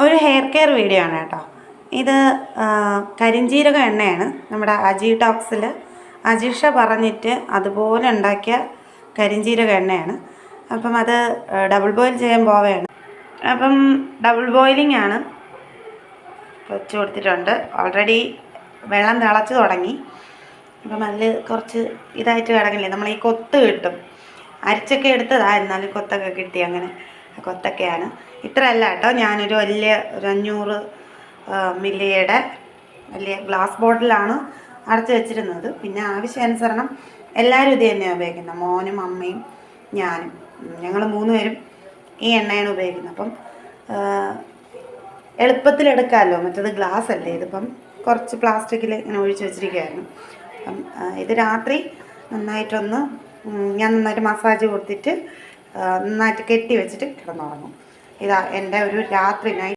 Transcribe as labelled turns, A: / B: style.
A: ഒരു hair care video ആണ് കേട്ടോ. ഇത് കരിഞ്ജീരക എണ്ണയാണ്. നമ്മുടെ അജി ടോക്സിൽ അജിഷ പറഞ്ഞിട്ട് അതുപോലെ ഉണ്ടാക്കിയ കരിഞ്ജീരക എണ്ണയാണ്. അപ്പം അത് ഡബിൾ ബോയിൽ ചെയ്യാൻ പോവുകയാണ്. അപ്പം ഡബിൾ ബോയിലിംഗ് ആണ്. വെച്ച് കൊടുത്തിട്ടുണ്ട്. ഓൾറെഡി വെള്ളം തിളച്ച് തുടങ്ങി. അപ്പം അതിൽ കുറച്ച് ഇതായിട്ട് കിടക്കില്ലേ, നമ്മൾ ഈ കൊത്ത് കിട്ടും, അരിച്ചൊക്കെ എടുത്തതാ, എന്നാലും കൊത്തൊക്കെ കിട്ടി. അങ്ങനെ കൊത്തൊക്കെയാണ്. ഇത്രയല്ല കേട്ടോ, ഞാനൊരു വലിയ 500 മില്ലിയുടെ വലിയ ഗ്ലാസ് ബോട്ടിലാണ് അടച്ചു വെച്ചിരുന്നത്. പിന്നെ ആവശ്യാനുസരണം എല്ലാവരും ഇത് തന്നെയാണ് ഉപയോഗിക്കുന്നത്. മോനും അമ്മയും ഞാനും, ഞങ്ങൾ 3 പേരും ഈ എണ്ണയാണ് ഉപയോഗിക്കുന്നത്. അപ്പം എളുപ്പത്തിലെടുക്കാമല്ലോ, മറ്റേത് ഗ്ലാസ് അല്ലേ. ഇതിപ്പം കുറച്ച് പ്ലാസ്റ്റിക്കിൽ ഇങ്ങനെ ഒഴിച്ച് വെച്ചിരിക്കുകയായിരുന്നു. അപ്പം ഇത് രാത്രി നന്നായിട്ടൊന്ന് ഞാൻ നന്നായിട്ട് മസാജ് കൊടുത്തിട്ട് നന്നായിട്ട് കെട്ടി വെച്ചിട്ട് കിടന്നുറങ്ങും. ഇതാ എൻ്റെ ഒരു രാത്രി നൈറ്റ്